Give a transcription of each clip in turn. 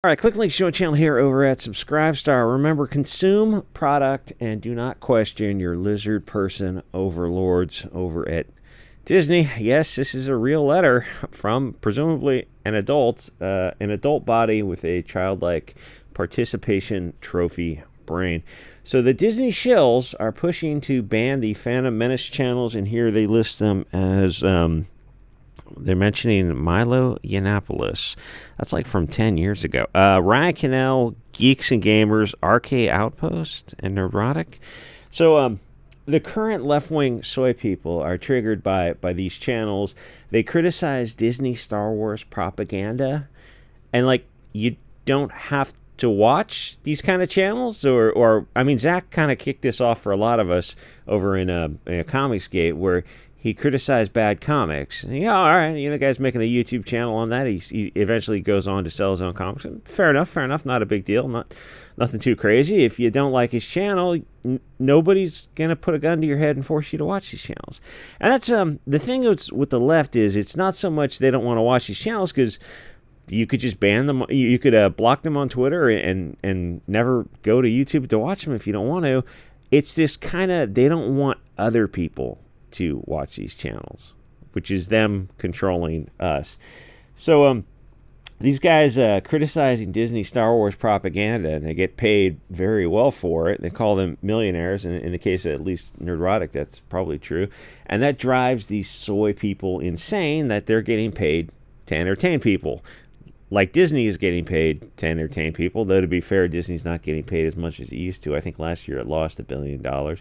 All right, click link show channel here over at SubScribeStar. Remember, consume product and do not question your lizard person overlords over at Disney. Yes, this is a real letter from presumably an adult body with a childlike participation trophy brain. So the Disney Shills are pushing to ban the Fandom Menace channels, and here they list them as they're mentioning Milo Yiannopoulos. That's like from 10 years ago. Ryan Cannell, Geeks and Gamers, RK Outpost, and Neurotic. So the current left-wing soy people are triggered by these channels. They criticize Disney Star Wars propaganda. And, like, you don't have to watch these kind of channels. Or I mean, Zach kind of kicked this off for a lot of us over in a Comicsgate, where he criticized bad comics. And, all right, the guy's making a YouTube channel on that. He eventually goes on to sell his own comics. Fair enough. Not a big deal. Nothing too crazy. If you don't like his channel, nobody's going to put a gun to your head and force you to watch these channels. And that's the thing with the left is it's not so much they don't want to watch these channels, because you could just ban them. You could block them on Twitter and never go to YouTube to watch them if you don't want to. It's this kind of, they don't want other people to watch these channels, which is them controlling us. So these guys criticizing Disney Star Wars propaganda, and they get paid very well for it. They call them millionaires, and in the case of at least Neurotic, that's probably true. And that drives these soy people insane, that they're getting paid to entertain people, like Disney is getting paid to entertain people. Though, to be fair, Disney's not getting paid as much as it used to. I think last year it lost $1 billion.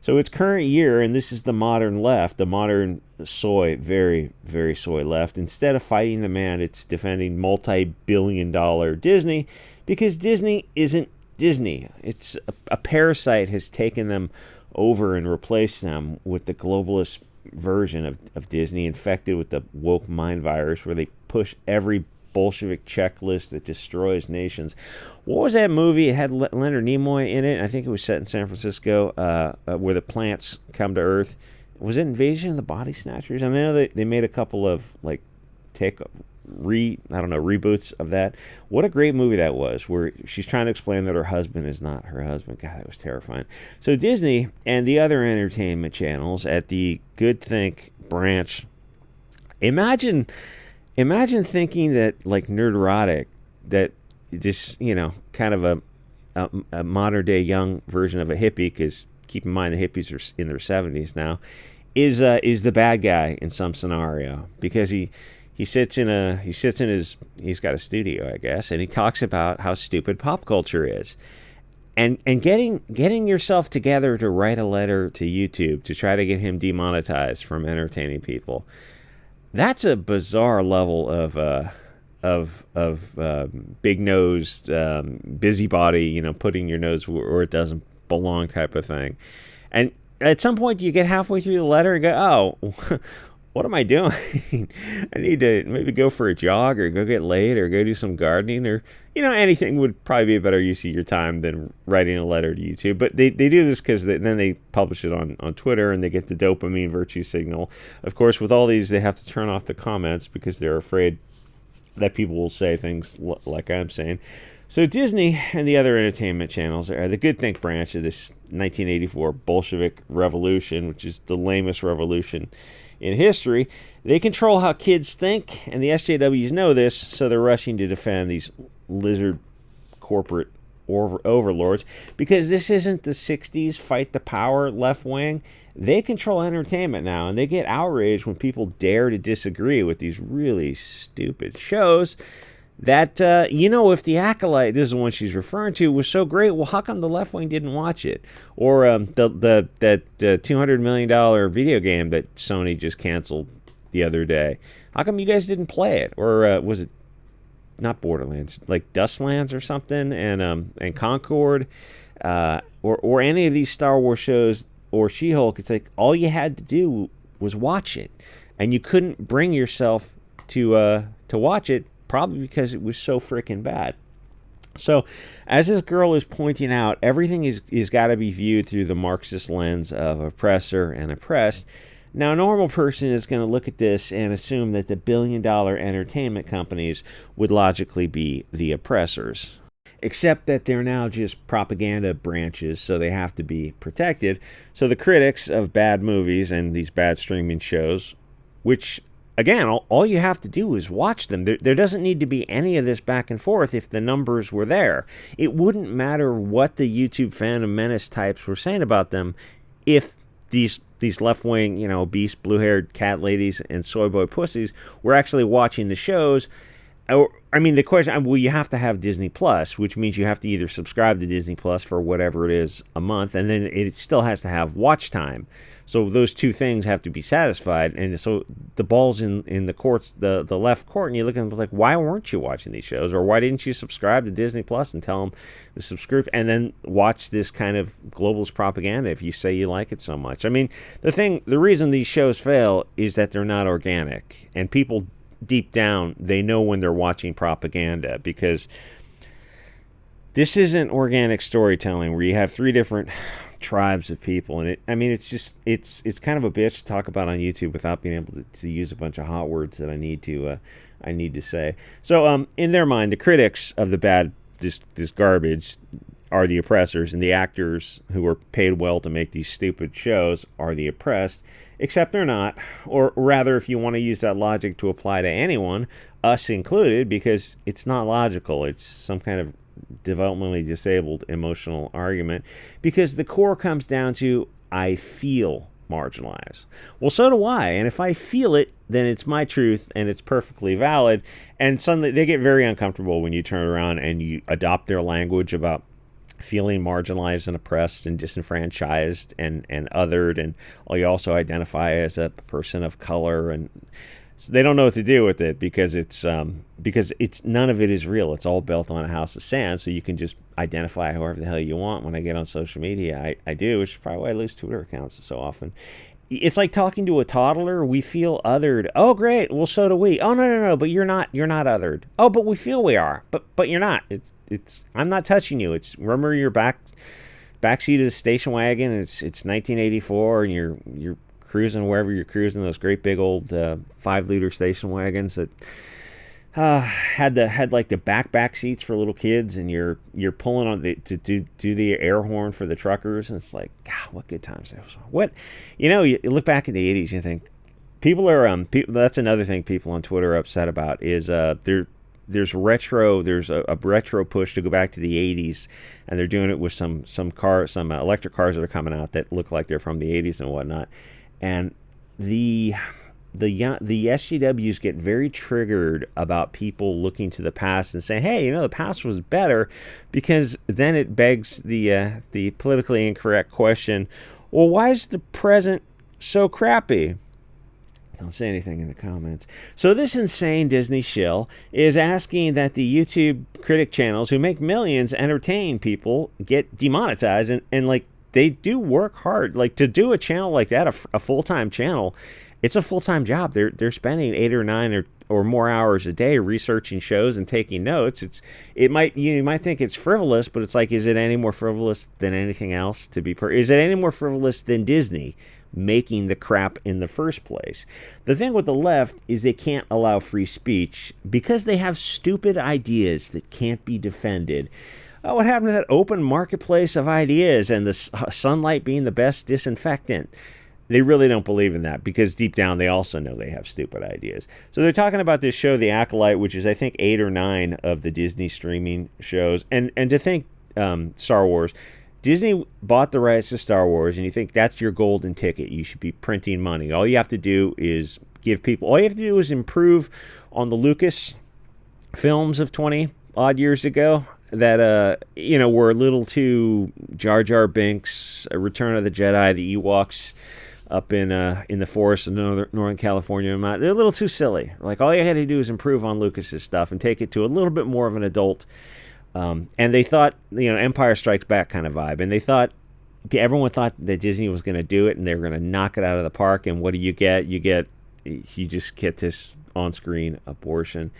So its current year, and this is the modern left, the modern soy, very, very soy left. Instead of fighting the man, it's defending multi-billion-dollar Disney, because Disney isn't Disney. It's a parasite has taken them over and replaced them with the globalist version of Disney, infected with the woke mind virus, where they push every Bolshevik checklist that destroys nations. What was that movie? It had Leonard Nimoy in it. I think it was set in San Francisco, where the plants come to Earth. Was it Invasion of the Body Snatchers? I mean, they made a couple of reboots of that. What a great movie that was, where she's trying to explain that her husband is not her husband. God, that was terrifying. So Disney and the other entertainment channels at the Good Think branch, imagine thinking that, like, Neurotic, that this, kind of a modern day young version of a hippie, because keep in mind the hippies are in their 70s now, is the bad guy in some scenario, because he's got a studio, I guess, and he talks about how stupid pop culture is. And getting yourself together to write a letter to YouTube to try to get him demonetized from entertaining people. That's a bizarre level of big-nosed busybody, putting your nose where it doesn't belong type of thing. And at some point, you get halfway through the letter and go, oh, what am I doing? I need to maybe go for a jog, or go get laid, or go do some gardening, or, anything would probably be a better use of your time than writing a letter to YouTube. But they do this because then they publish it on Twitter, and they get the dopamine virtue signal. Of course, with all these, they have to turn off the comments because they're afraid that people will say things like I'm saying. So Disney and the other entertainment channels are the Good Think branch of this 1984 Bolshevik Revolution, which is the lamest revolution in history. They control how kids think, and the SJWs know this, so they're rushing to defend these lizard corporate overlords, because this isn't the 60s fight the power left wing. They control entertainment now, and they get outraged when people dare to disagree with these really stupid shows that, if the Acolyte, this is the one she's referring to, was so great, well, how come the left wing didn't watch it? Or that $200 million video game that Sony just canceled the other day, how come you guys didn't play it? Or was it not Borderlands, like Dustlands or something, and Concord, or any of these Star Wars shows, or She-Hulk? It's like all you had to do was watch it, and you couldn't bring yourself to watch it, probably because it was so freaking bad. So, as this girl is pointing out, everything is got to be viewed through the Marxist lens of oppressor and oppressed. Now, a normal person is going to look at this and assume that the billion-dollar entertainment companies would logically be the oppressors, except that they're now just propaganda branches, so they have to be protected. So the critics of bad movies and these bad streaming shows, which, again, all you have to do is watch them. There doesn't need to be any of this back and forth if the numbers were there. It wouldn't matter what the YouTube Fandom Menace types were saying about them if these left-wing, obese, blue-haired cat ladies and soy boy pussies were actually watching the shows. The question, well, you have to have Disney Plus, which means you have to either subscribe to Disney Plus for whatever it is a month, and then it still has to have watch time. So those two things have to be satisfied, and so the ball's in the courts, the left court, and you look at them like, why weren't you watching these shows, or why didn't you subscribe to Disney Plus and tell them the subscription, and then watch this kind of globalist propaganda if you say you like it so much? The reason these shows fail is that they're not organic, and people deep down, they know when they're watching propaganda, because this isn't organic storytelling where you have three different tribes of people, and it's kind of a bitch to talk about on YouTube without being able to use a bunch of hot words that I need to say. So in their mind, the critics of the bad this garbage are the oppressors, and the actors who are paid well to make these stupid shows are the oppressed. Except they're not, or rather, if you want to use that logic to apply to anyone, us included, because it's not logical. It's some kind of developmentally disabled emotional argument, because the core comes down to, I feel marginalized. Well, so do I, and if I feel it, then it's my truth, and it's perfectly valid, and suddenly they get very uncomfortable when you turn around and you adopt their language about feeling marginalized and oppressed and disenfranchised and othered, and you also identify as a person of color, and so they don't know what to do with it because it's none of it is real. It's all built on a house of sand, so you can just identify however the hell you want. When I get on social media, I do, which is probably why I lose Twitter accounts so often. It's like talking to a toddler. We feel othered. Oh, great. Well, so do we. Oh, no. But you're not othered. Oh, but we feel we are. But you're not. It's. I'm not touching you. Remember your backseat of the station wagon. It's 1984, and you're cruising wherever you're cruising. Those great big old 5-liter station wagons that had like the back seats for little kids, and you're pulling on to do the air horn for the truckers, and it's like, God, what good times those were. What, you look back in the 80s, and you think people are that's another thing people on Twitter are upset about is there's a retro push to go back to the 80s, and they're doing it with some electric cars that are coming out that look like they're from the 80s and whatnot, and the SJWs get very triggered about people looking to the past and saying, hey, the past was better, because then it begs the politically incorrect question, well, why is the present so crappy? Don't say anything in the comments. So this insane Disney shill is asking that the YouTube critic channels who make millions entertain people get demonetized, and like, they do work hard. Like, to do a channel like that, a full-time channel, it's a full-time job. They're spending 8 or 9 or more hours a day researching shows and taking notes. You might think it's frivolous, but it's like, is it any more frivolous than anything else? Is it any more frivolous than Disney making the crap in the first place? The thing with the left is they can't allow free speech because they have stupid ideas that can't be defended. What happened to that open marketplace of ideas and the sunlight being the best disinfectant? They really don't believe in that, because deep down they also know they have stupid ideas. So they're talking about this show, The Acolyte, which is, I think, 8 or 9 of the Disney streaming shows. And to think Star Wars, Disney bought the rights to Star Wars, and you think that's your golden ticket. You should be printing money. All you have to do is improve on the Lucas films of 20 odd years ago that were a little too Jar Jar Binks, Return of the Jedi, the Ewoks up in the forest of Northern California. They're a little too silly. Like, all you had to do is improve on Lucas's stuff and take it to a little bit more of an adult. And they thought, Empire Strikes Back kind of vibe. And everyone thought that Disney was going to do it, and they were going to knock it out of the park. And what do you get? You just get this on-screen abortion.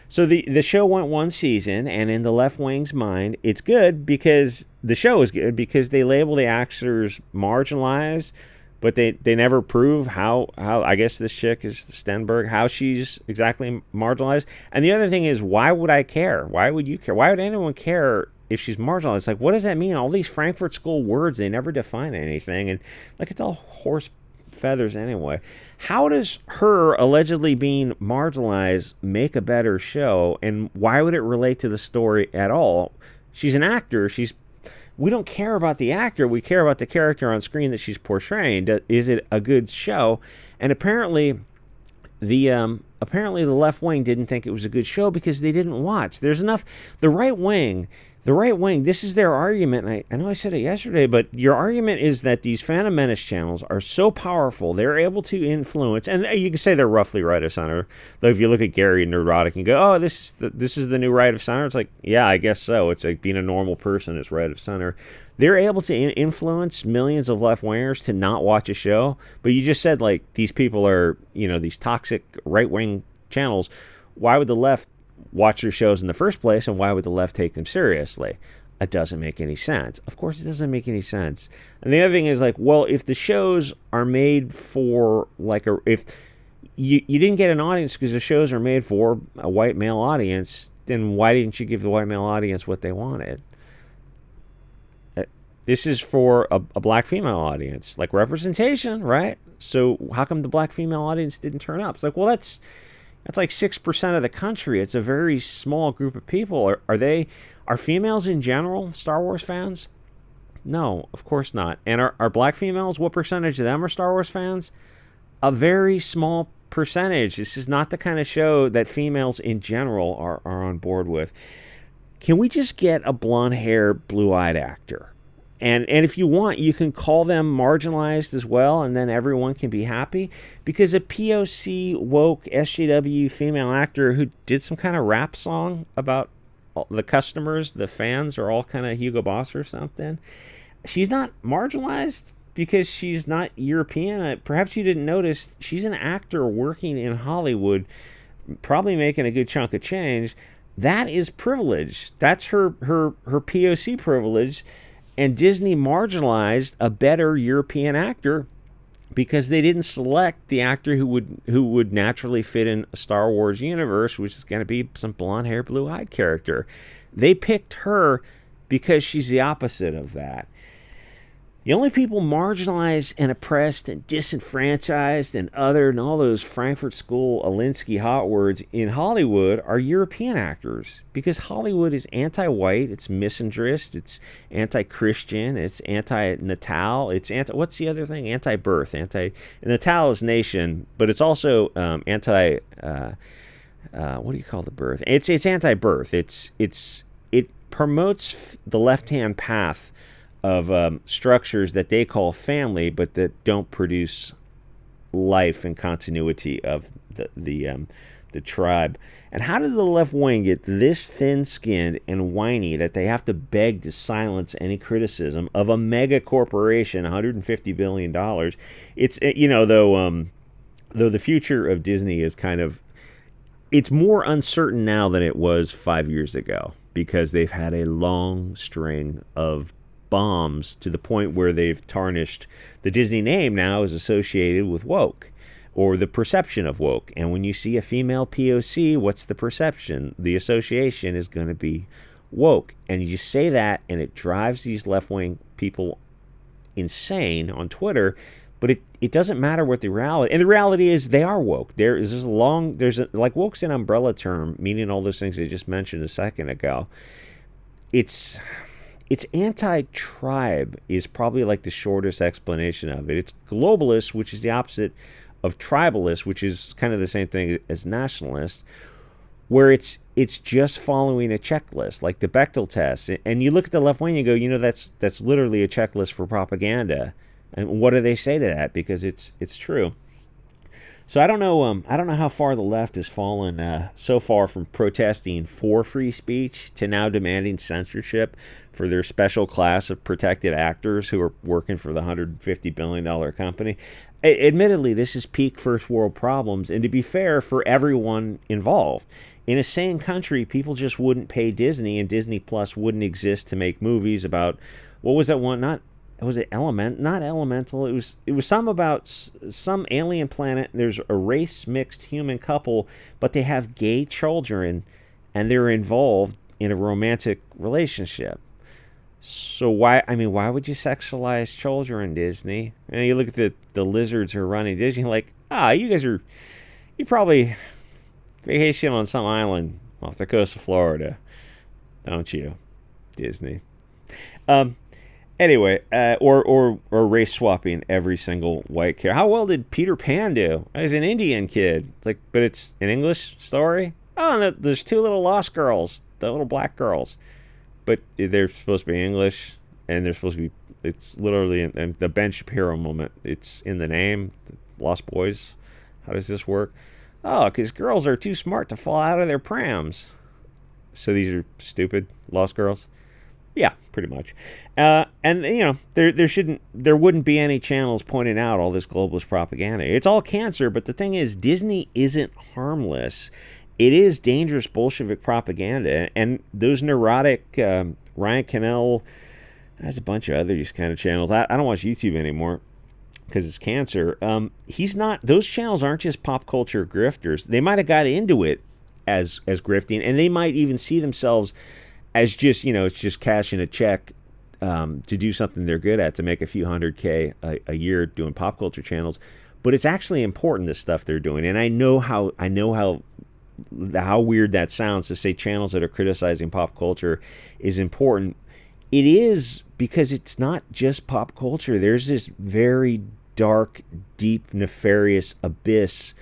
So the show went one season, and in the left wing's mind, it's good because the show is good because they label the actors marginalized, but they never prove how I guess this chick is Stenberg, how she's exactly marginalized. And the other thing is, why would I care? Why would you care? Why would anyone care if she's marginalized? Like, what does that mean? All these Frankfurt School words, they never define anything, and like it's all horse feathers anyway. How does her allegedly being marginalized make a better show, and why would it relate to the story at all? She's an actor. We don't care about the actor. We care about the character on screen that she's portraying. Is it a good show? And apparently the left wing didn't think it was a good show because they didn't watch. There's enough. The right wing, this is their argument. And I know I said it yesterday, but your argument is that these Phantom Menace channels are so powerful, they're able to influence, and you can say they're roughly right of center. Though if you look at Gary and Neurotic and go, oh, this is the new right of center, it's like, yeah, I guess so. It's like being a normal person is right of center. They're able to influence millions of left-wingers to not watch a show. But you just said, like, these people are, these toxic right-wing channels. Why would the left watch their shows in the first place, and why would the left take them seriously? It doesn't make any sense. Of course it doesn't make any sense. And the other thing is, like, well, if the shows are made for, like, if you didn't get an audience because the shows are made for a white male audience, then why didn't you give the white male audience what they wanted? This is for a black female audience, like representation, right? So how come the black female audience didn't turn up? It's like, well, that's like 6% of the country. It's a very small group of people. Are females in general Star Wars fans? No, of course not. And are black females, what percentage of them are Star Wars fans? A very small percentage. This is not the kind of show that females in general are on board with. Can we just get a blonde-haired, blue-eyed actor? And if you want, you can call them marginalized as well, and then everyone can be happy. Because a POC, woke, SJW female actor who did some kind of rap song about the customers, the fans, are all kind of Hugo Boss or something, she's not marginalized because she's not European. Perhaps you didn't notice, she's an actor working in Hollywood, probably making a good chunk of change. That is privilege. That's her POC privilege. And Disney marginalized a better European actor because they didn't select the actor who would naturally fit in a Star Wars universe, which is going to be some blonde-haired, blue-eyed character. They picked her because she's the opposite of that. The only people marginalized and oppressed and disenfranchised and othered and all those Frankfurt School Alinsky hot words in Hollywood are European actors, because Hollywood is anti-white, it's misandrist, it's anti-Christian, it's anti-natal, it's what's the other thing? Anti-birth. Natal is nation, but it's also what do you call the birth? It's anti-birth. It promotes the left-hand path of structures that they call family, but that don't produce life and continuity of the tribe. And how did the left wing get this thin-skinned and whiny that they have to beg to silence any criticism of a mega corporation, $150 billion? It's though the future of Disney is it's more uncertain now than it was 5 years ago, because they've had a long string of bombs to the point where they've tarnished the Disney name. Now is associated with woke, or the perception of woke. And when you see a female POC, what's the perception? The association is going to be woke. And you say that, and it drives these left-wing people insane on Twitter. But it doesn't matter what the reality, and the reality is they are woke. Like woke's an umbrella term, meaning all those things I just mentioned a second ago. It's anti-tribe is probably like the shortest explanation of it. It's globalist, which is the opposite of tribalist, which is kind of the same thing as nationalist, where it's just following a checklist, like the Bechdel test. And you look at the left wing and you go, that's literally a checklist for propaganda. And what do they say to that? Because it's true. So I don't know how far the left has fallen so far from protesting for free speech to now demanding censorship for their special class of protected actors who are working for the $150 billion company. Admittedly, this is peak first world problems, and to be fair, for everyone involved. In a sane country, people just wouldn't pay Disney, and Disney Plus wouldn't exist to make movies about, what was that one? Not was it not elemental. It was some about some alien planet. There's a race mixed human couple, but they have gay children, and they're involved in a romantic relationship. So why would you sexualize children, Disney? And you look at the lizards who are running Disney, like, you probably vacation on some island off the coast of Florida, don't you, Disney? Um, Anyway, or race swapping every single white character. How well did Peter Pan do? He's an Indian kid. It's like, but it's an English story. Oh, and there's two little lost girls, the little black girls, but they're supposed to be English, and they're supposed to be. It's literally in the Ben Shapiro moment. It's in the name, the Lost Boys. How does this work? Oh, because girls are too smart to fall out of their prams. So these are stupid lost girls. Yeah, pretty much. And there wouldn't be any channels pointing out all this globalist propaganda. It's all cancer, but the thing is, Disney isn't harmless. It is dangerous Bolshevik propaganda, and those neurotic Ryan Cannell, there's a bunch of other these kind of channels. I don't watch YouTube anymore because it's cancer. He's not. Those channels aren't just pop culture grifters. They might have got into it as grifting, and they might even see themselves as just, it's just cashing a check to do something they're good at, to make a few $100K a year doing pop culture channels. But it's actually important, this stuff they're doing. And I know how weird that sounds to say channels that are criticizing pop culture is important. It is, because it's not just pop culture. There's this very dark, deep, nefarious abyss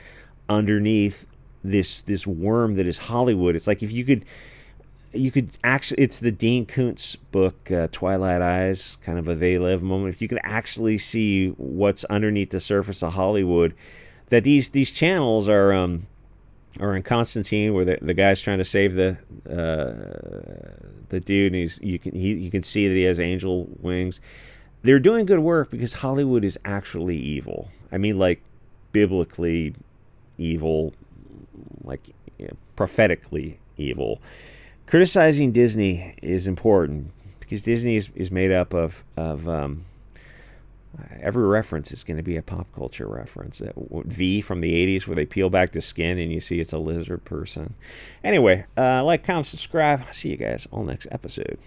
underneath this worm that is Hollywood. It's like if you could actually, it's the Dean Koontz book, Twilight Eyes, kind of a They Live moment. If you could actually see what's underneath the surface of Hollywood, that these channels are in Constantine, where the guy's trying to save the dude, and you can see that he has angel wings. They're doing good work because Hollywood is actually evil. I mean, like, biblically evil, like, prophetically evil. Criticizing Disney is important because Disney is made up of every reference is going to be a pop culture reference. V from the 80s, where they peel back the skin and you see it's a lizard person. Anyway, like, comment, subscribe. See you guys all next episode.